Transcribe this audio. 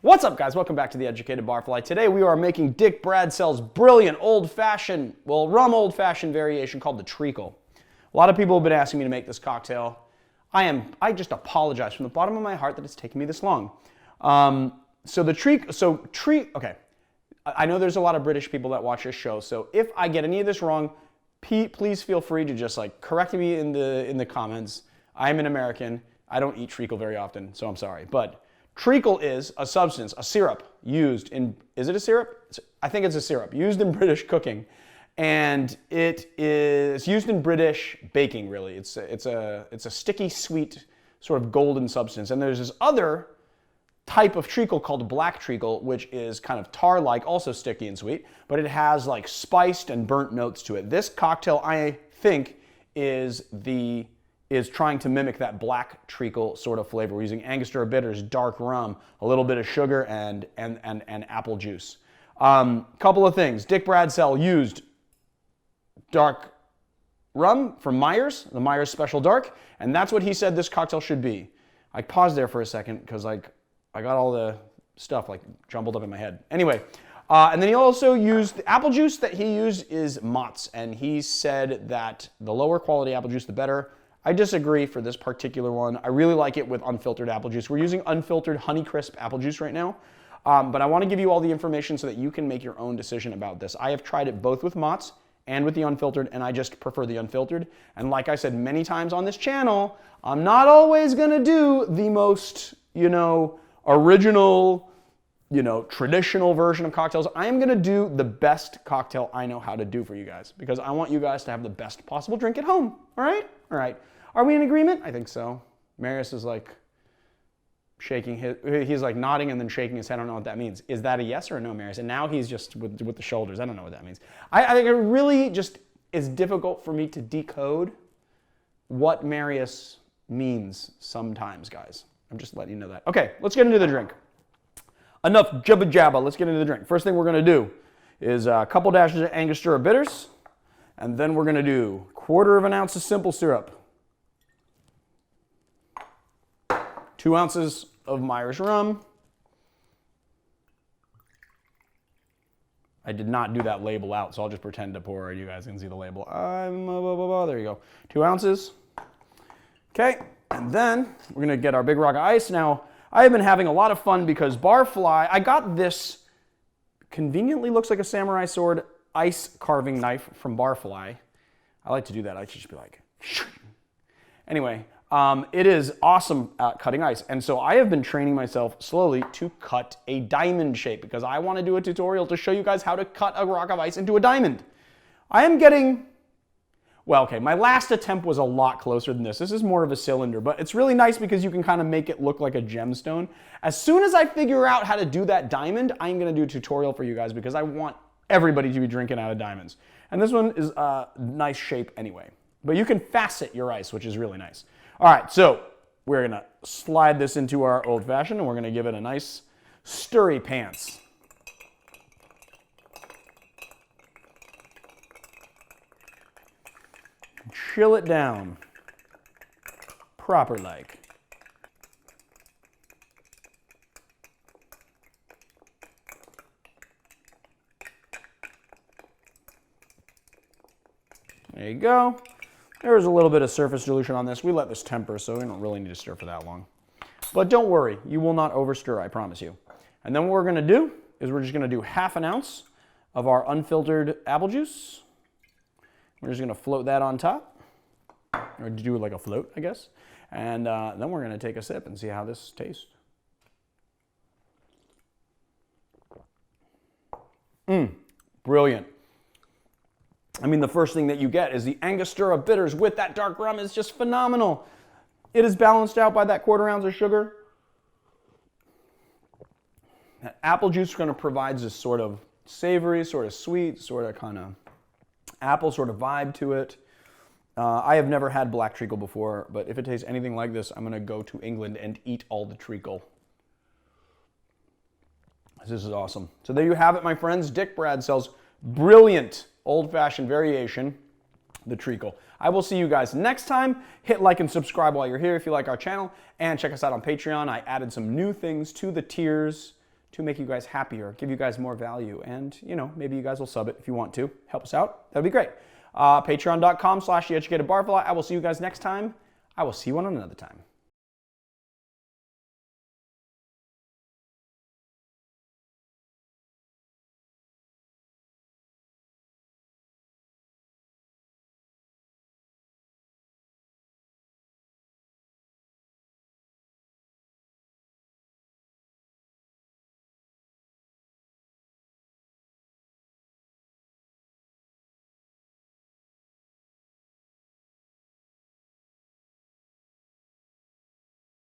What's up, guys? Welcome back to the Educated Barfly. Today we are making Dick Bradsell's brilliant old-fashioned, rum old-fashioned variation called the Treacle. A lot of people have been asking me to make this cocktail. I just apologize from the bottom of my heart that it's taken me this long. Okay. I know there's a lot of British people that watch this show, so if I get any of this wrong, please feel free to just correct me in the comments. I'm an American. I don't eat treacle very often, so I'm sorry. But treacle is a substance, a syrup used in, is it a syrup? I think it's a syrup, used in British cooking. And it is used in British baking, really. It's a sticky, sweet, sort of golden substance. And there's this other type of treacle called black treacle, which is kind of tar-like, also sticky and sweet, but it has like spiced and burnt notes to it. This cocktail, I think, is trying to mimic that black treacle sort of flavor. We're using Angostura bitters, dark rum, a little bit of sugar, and apple juice. Couple of things. Dick Bradsell used dark rum from Myers, the Myers Special Dark, and that's what he said this cocktail should be. I paused there for a second because I got all the stuff jumbled up in my head. Anyway, and then he also used the apple juice that he used is Motts, and he said that the lower quality apple juice, the better. I disagree for this particular one. I really like it with unfiltered apple juice. We're using unfiltered Honeycrisp apple juice right now, but I want to give you all the information so that you can make your own decision about this. I have tried it both with Motts and with the unfiltered, and I just prefer the unfiltered. And like I said many times on this channel, I'm not always going to do the most, original, traditional version of cocktails. I am going to do the best cocktail I know how to do for you guys because I want you guys to have the best possible drink at home. All right? All right. Are we in agreement? I think so. Marius is he's nodding and then shaking his head. I don't know what that means. Is that a yes or a no, Marius? And now he's just with the shoulders. I don't know what that means. I think it really just is difficult for me to decode what Marius means sometimes, guys. I'm just letting you know that. Okay, let's get into the drink. Enough jabba jabba. Let's get into the drink. First thing we're going to do is a couple dashes of Angostura bitters, and then we're going to do 1/4 ounce of simple syrup, 2 ounces of Myers rum. I did not do that label out, so I'll just pretend to pour. You guys can see the label. There you go. 2 ounces. Okay, and then we're going to get our big rock of ice. Now, I have been having a lot of fun because Barfly, I got this conveniently looks like a samurai sword ice carving knife from Barfly. I like to do that. I like to just be like, anyway, it is awesome at cutting ice. And so I have been training myself slowly to cut a diamond shape because I want to do a tutorial to show you guys how to cut a rock of ice into a diamond. I am getting, well, okay, my last attempt was a lot closer than this. This is more of a cylinder, but it's really nice because you can kind of make it look like a gemstone. As soon as I figure out how to do that diamond, I'm going to do a tutorial for you guys because I want everybody to be drinking out of diamonds. And this one is a nice shape anyway. But you can facet your ice, which is really nice. All right, so we're going to slide this into our old fashioned and we're going to give it a nice stirry pants. Chill it down proper like. There you go. There's a little bit of surface dilution on this. We let this temper, so we don't really need to stir for that long. But don't worry, you will not over stir, I promise you. And then what we're going to do is we're just going to do 1/2 ounce of our unfiltered apple juice. We're just going to float that on top, or do it like a float, I guess. And then we're going to take a sip and see how this tastes. Brilliant. I mean, the first thing that you get is the Angostura bitters with that dark rum is just phenomenal. It is balanced out by that 1/4 ounce of sugar. That apple juice kind of provides this sort of savory, sort of sweet, sort of kind of apple sort of vibe to it. I have never had black treacle before, but if it tastes anything like this, I'm going to go to England and eat all the treacle. This is awesome. So there you have it, my friends. Dick Bradsell's brilliant old-fashioned variation, the treacle. I will see you guys next time. Hit like and subscribe while you're here if you like our channel, and check us out on Patreon. I added some new things to the tiers to make you guys happier, give you guys more value, and, you know, maybe you guys will sub it if you want to. Help us out. That'd be great. Patreon.com/theeducatedbarfly. I will see you guys next time. I will see you on another time.